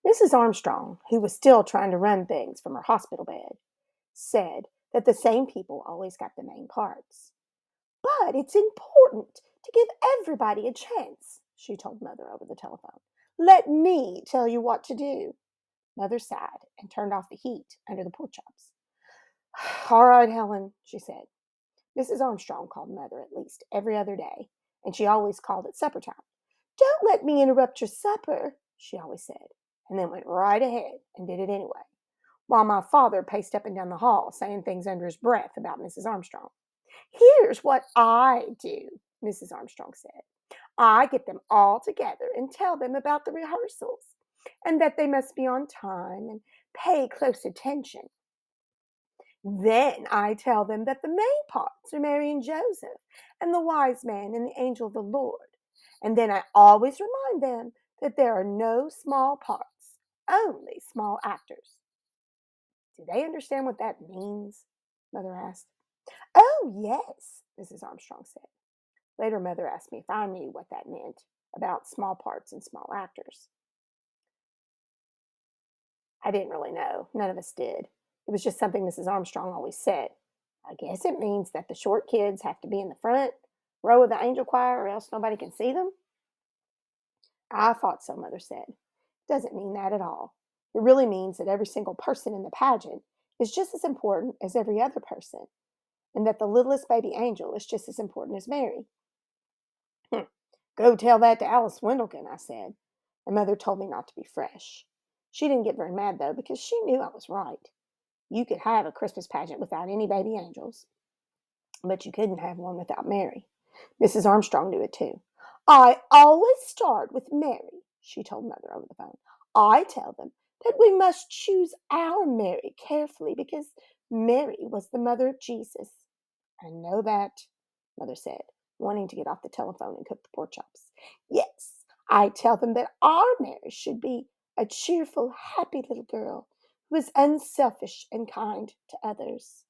Mrs. Armstrong, who was still trying to run things from her hospital bed, said that the same people always got the main parts. But it's important to give everybody a chance, she told Mother over the telephone. Let me tell you what to do. Mother sighed and turned off the heat under the pork chops. All right, Helen, she said. Mrs. Armstrong called Mother at least every other day, and she always called at supper time. Don't let me interrupt your supper, she always said, and then went right ahead and did it anyway, while my father paced up and down the hall, saying things under his breath about Mrs. Armstrong. Here's what I do, Mrs. Armstrong said. I get them all together and tell them about the rehearsals and that they must be on time and pay close attention. Then I tell them that the main parts are Mary and Joseph and the wise man and the angel of the Lord. And then I always remind them that there are no small parts, only small actors. Do they understand what that means? Mother asked. Oh, yes, Mrs. Armstrong said. Later, Mother asked me if I knew what that meant about small parts and small actors. I didn't really know. None of us did. It was just something Mrs. Armstrong always said. I guess it means that the short kids have to be in the front row of the angel choir or else nobody can see them. I thought so, Mother said. It doesn't mean that at all. It really means that every single person in the pageant is just as important as every other person, and that the littlest baby angel is just as important as Mary. Go tell that to Alice Wendelkin, I said, and Mother told me not to be fresh. She didn't get very mad, though, because she knew I was right. You could have a Christmas pageant without any baby angels, but you couldn't have one without Mary. Mrs. Armstrong knew it, too. I always start with Mary, she told Mother over the phone. I tell them that we must choose our Mary carefully because Mary was the mother of Jesus. I know that, Mother said, wanting to get off the telephone and cook the pork chops. Yes, I tell them that our Mary should be a cheerful, happy little girl who is unselfish and kind to others.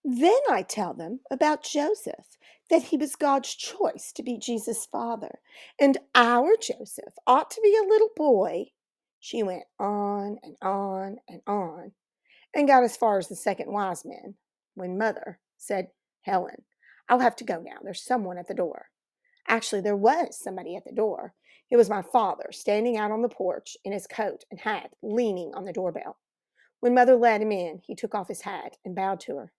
Then I tell them about Joseph, that he was God's choice to be Jesus' father, and our Joseph ought to be a little boy. She went on and on and on, and got as far as the second wise man, when Mother said, Helen, I'll have to go now. There's someone at the door. Actually, there was somebody at the door. It was my father, standing out on the porch in his coat and hat, leaning on the doorbell. When Mother let him in, he took off his hat and bowed to her.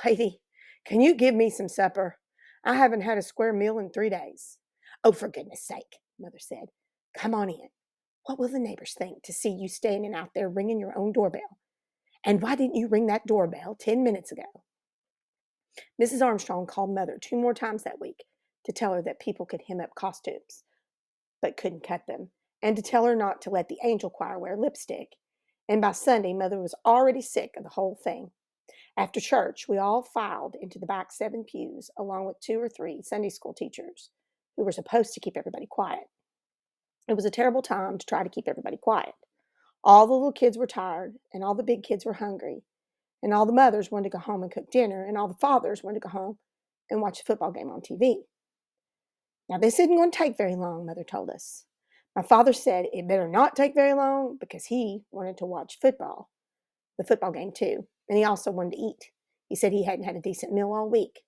Lady, can you give me some supper? I haven't had a square meal in 3 days. Oh, for goodness sake, Mother said. Come on in. What will the neighbors think to see you standing out there ringing your own doorbell? And why didn't you ring that doorbell 10 minutes ago? Mrs. Armstrong called Mother 2 more times that week to tell her that people could hem up costumes, but couldn't cut them, and to tell her not to let the angel choir wear lipstick. And by Sunday, Mother was already sick of the whole thing. After church, we all filed into the back 7 pews, along with 2 or 3 Sunday school teachers who were supposed to keep everybody quiet. It was a terrible time to try to keep everybody quiet. All the little kids were tired, and all the big kids were hungry, and all the mothers wanted to go home and cook dinner, and all the fathers wanted to go home and watch a football game on TV. Now, this isn't going to take very long, Mother told us. My father said it better not take very long because he wanted to watch football, the football game too, and he also wanted to eat. He said he hadn't had a decent meal all week.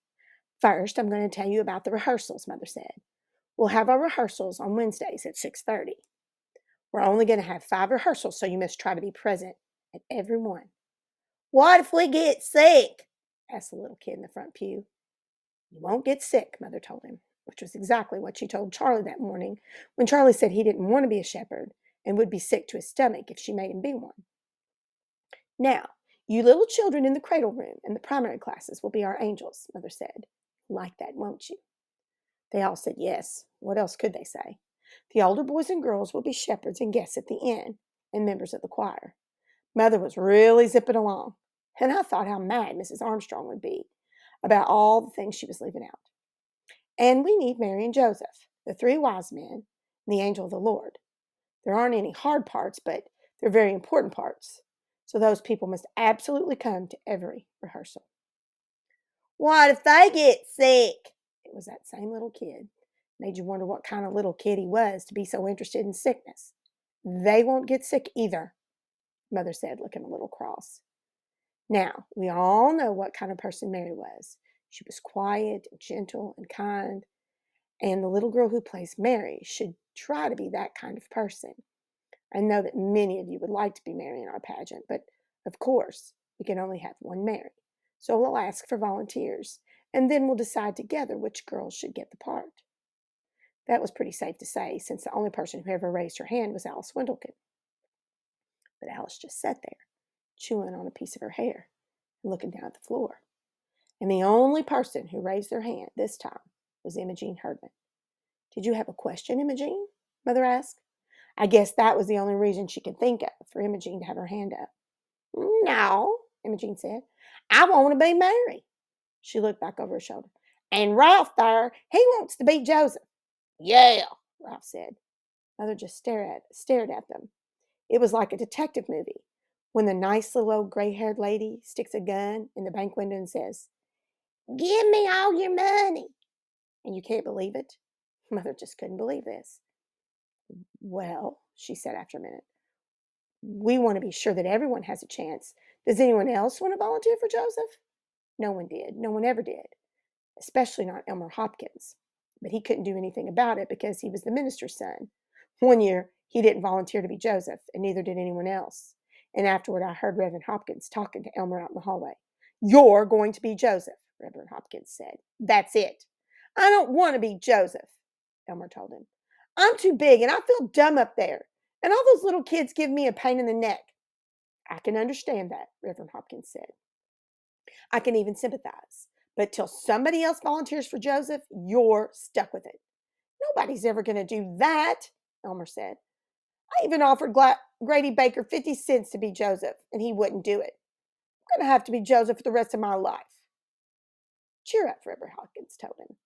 First, I'm going to tell you about the rehearsals, Mother said. We'll have our rehearsals on Wednesdays at 6:30. We're only going to have 5 rehearsals, so you must try to be present at every one. What if we get sick? Asked the little kid in the front pew. You won't get sick, Mother told him, which was exactly what she told Charlie that morning when Charlie said he didn't want to be a shepherd and would be sick to his stomach if she made him be one. Now, you little children in the cradle room and the primary classes will be our angels, Mother said. Like that, won't you? They all said yes. What else could they say? The older boys and girls will be shepherds and guests at the inn and members of the choir. Mother was really zipping along, and I thought how mad Mrs. Armstrong would be about all the things she was leaving out. And we need Mary and Joseph, the 3 wise men, and the angel of the Lord. There aren't any hard parts, but they're very important parts. So those people must absolutely come to every rehearsal. What if they get sick? It was that same little kid. Made you wonder what kind of little kid he was to be so interested in sickness. They won't get sick either, Mother said, looking a little cross. Now, we all know what kind of person Mary was. She was quiet and gentle and kind, and the little girl who plays Mary should try to be that kind of person. I know that many of you would like to be Mary in our pageant, but of course, we can only have one Mary. So we'll ask for volunteers, and then we'll decide together which girls should get the part. That was pretty safe to say, since the only person who ever raised her hand was Alice Windleton. But Alice just sat there, chewing on a piece of her hair and looking down at the floor. And the only person who raised their hand this time was Imogene Herdman. Did you have a question, Imogene? Mother asked. I guess that was the only reason she could think of for Imogene to have her hand up. No, Imogene said. I want to be Mary. She looked back over her shoulder. And Ralph there, he wants to be Joseph. Yeah, Ralph said. Mother just stared at them. It was like a detective movie when the nice little old gray-haired lady sticks a gun in the bank window and says, Give me all your money. And you can't believe it. Mother just couldn't believe this. Well, she said after a minute, we want to be sure that everyone has a chance. Does anyone else want to volunteer for Joseph? No one did. No one ever did, especially not Elmer Hopkins. But he couldn't do anything about it because he was the minister's son. One year, he didn't volunteer to be Joseph, and neither did anyone else. And afterward, I heard Reverend Hopkins talking to Elmer out in the hallway. You're going to be Joseph, Reverend Hopkins said. That's it. I don't want to be Joseph, Elmer told him. I'm too big and I feel dumb up there. And all those little kids give me a pain in the neck. I can understand that, Reverend Hopkins said. I can even sympathize. But till somebody else volunteers for Joseph, you're stuck with it. Nobody's ever going to do that, Elmer said. I even offered Grady Baker 50 cents to be Joseph, and he wouldn't do it. I'm going to have to be Joseph for the rest of my life. Cheer up, Reverend Hopkins told him.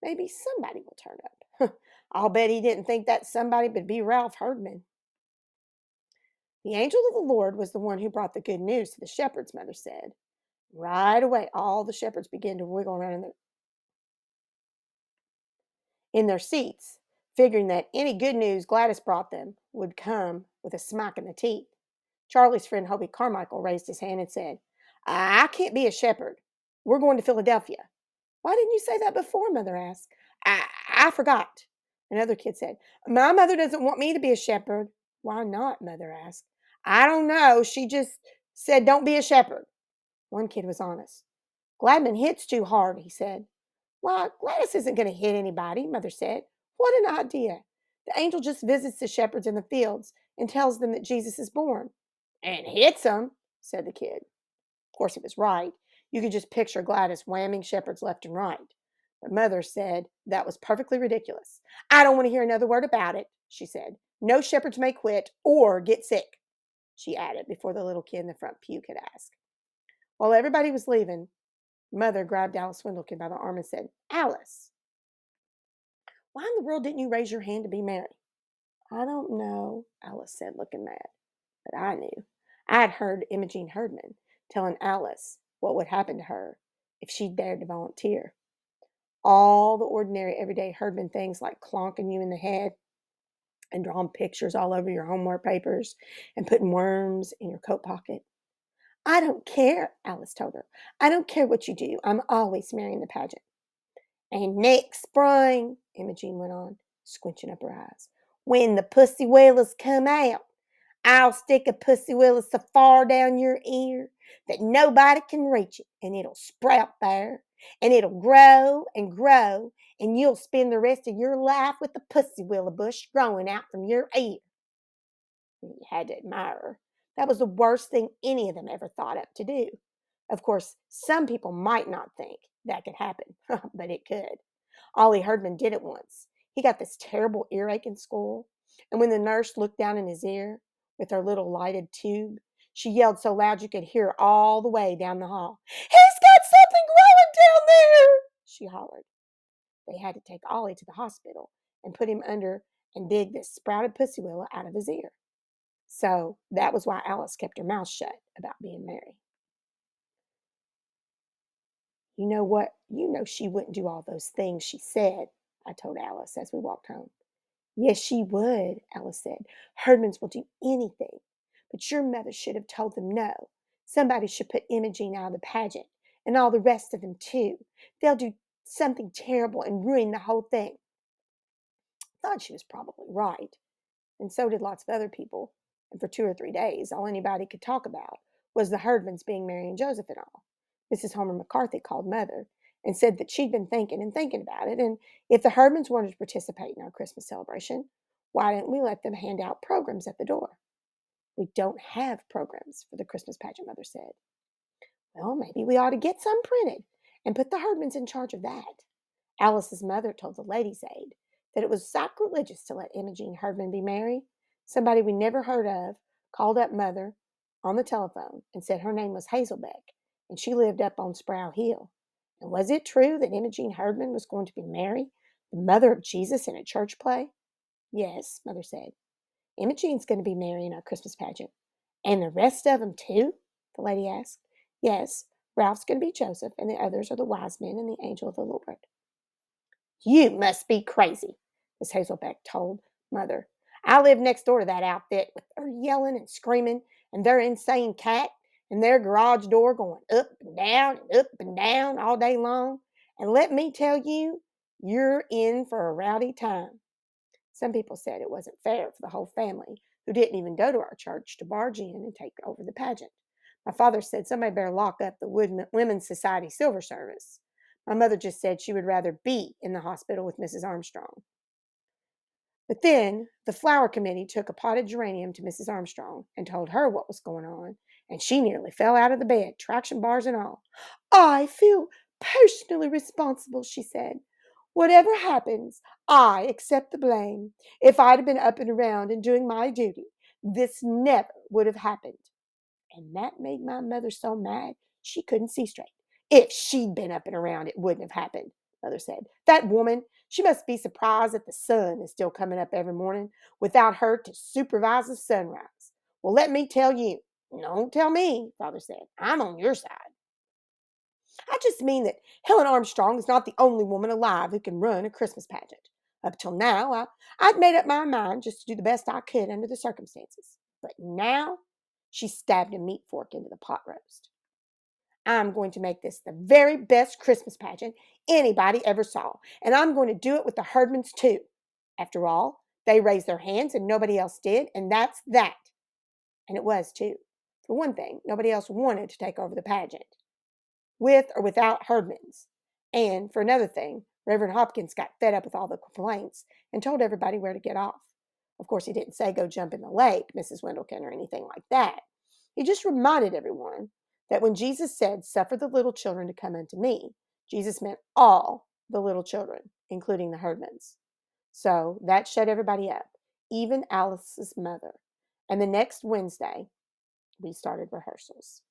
Maybe somebody will turn up. I'll bet he didn't think that somebody would be Ralph Herdman. The angel of the Lord was the one who brought the good news to the shepherds, Mother said. Right away, all the shepherds began to wiggle around in their seats, figuring that any good news Gladys brought them would come with a smack in the teeth. Charlie's friend Hobie Carmichael raised his hand and said, I can't be a shepherd. We're going to Philadelphia. Why didn't you say that before? Mother asked. I forgot. Another kid said, My mother doesn't want me to be a shepherd. Why not? Mother asked. I don't know. She just said, Don't be a shepherd. One kid was honest. Gladman hits too hard, he said. Why, Gladys isn't going to hit anybody, Mother said. What an idea. The angel just visits the shepherds in the fields and tells them that Jesus is born. And hits them, said the kid. Of course, he was right. You could just picture Gladys whamming shepherds left and right. But Mother said that was perfectly ridiculous. I don't want to hear another word about it, she said. No shepherds may quit or get sick, she added before the little kid in the front pew could ask. While everybody was leaving, Mother grabbed Alice Windleton by the arm and said, Alice, why in the world didn't you raise your hand to be Mary? I don't know, Alice said, looking mad. But I knew. I had heard Imogene Herdman telling Alice what would happen to her if she dared to volunteer. All the ordinary, everyday Herdman things like clonking you in the head and drawing pictures all over your homework papers and putting worms in your coat pocket. I don't care, Alice told her. I don't care what you do. I'm always marrying the pageant. And next spring, Imogene went on, squinching up her eyes, when the pussy whalers come out, I'll stick a pussy willow so far down your ear that nobody can reach it, and it'll sprout there, and it'll grow and grow, and you'll spend the rest of your life with the pussy willow bush growing out from your ear. You had to admire her. That was the worst thing any of them ever thought up to do. Of course, some people might not think that could happen, but it could. Ollie Herdman did it once. He got this terrible earache in school, and when the nurse looked down in his ear with her little lighted tube, she yelled so loud you could hear her all the way down the hall. He's got something growing down there, she hollered. They had to take Ollie to the hospital and put him under and dig this sprouted pussy willow out of his ear. So that was why Alice kept her mouth shut about being Mary. You know what? You know she wouldn't do all those things she said, I told Alice as we walked home. Yes, she would, Alice said. Herdmans will do anything. But your mother should have told them no. Somebody should put Imogene out of the pageant, and all the rest of them, too. They'll do something terrible and ruin the whole thing. Thought she was probably right, and so did lots of other people. And for 2 or 3 days, all anybody could talk about was the Herdmans being Mary and Joseph and all. Mrs. Homer McCarthy called Mother and said that she'd been thinking and thinking about it, and if the Herdmans wanted to participate in our Christmas celebration, why didn't we let them hand out programs at the door? We don't have programs for the Christmas pageant, Mother said. Well, maybe we ought to get some printed and put the Herdmans in charge of that. Alice's mother told the Ladies' Aid that it was sacrilegious to let Imogene Herdman be Mary. Somebody we never heard of called up Mother on the telephone and said her name was Hazelbeck and she lived up on Sproul Hill. And was it true that Imogene Herdman was going to be Mary, the mother of Jesus, in a church play? Yes, Mother said. Imogene's going to be Mary in our Christmas pageant. And the rest of them, too? The lady asked. Yes, Ralph's going to be Joseph, and the others are the wise men and the angel of the Lord. You must be crazy, Miss Hazelbeck told Mother. I live next door to that outfit with their yelling and screaming and their insane cat and their garage door going up and down all day long. And let me tell you, you're in for a rowdy time. Some people said it wasn't fair for the whole family, who didn't even go to our church, to barge in and take over the pageant. My father said somebody better lock up the Women's Society silver service. My mother just said she would rather be in the hospital with Mrs. Armstrong. But then the flower committee took a potted geranium to Mrs. Armstrong and told her what was going on, and she nearly fell out of the bed, traction bars and all. I feel personally responsible, she said. Whatever happens, I accept the blame. If I'd have been up and around and doing my duty, this never would have happened. And that made my mother so mad she couldn't see straight. If she'd been up and around, it wouldn't have happened, Mother said. That woman, she must be surprised that the sun is still coming up every morning without her to supervise the sunrise. Well, let me tell you. Don't tell me, Father said. I'm on your side. I just mean that Helen Armstrong is not the only woman alive who can run a Christmas pageant. Up till now, I'd made up my mind just to do the best I could under the circumstances. But now, she stabbed a meat fork into the pot roast. I'm going to make this the very best Christmas pageant anybody ever saw, and I'm going to do it with the Herdmans too. After all, they raised their hands and nobody else did, and that's that. And it was too. For one thing, nobody else wanted to take over the pageant, with or without Herdmans. And for another thing, Reverend Hopkins got fed up with all the complaints and told everybody where to get off. Of course, he didn't say go jump in the lake, Mrs. Wendlekin, or anything like that. He just reminded everyone that when Jesus said, suffer the little children to come unto me, Jesus meant all the little children, including the Herdmans. So that shut everybody up, even Alice's mother. And the next Wednesday, we started rehearsals.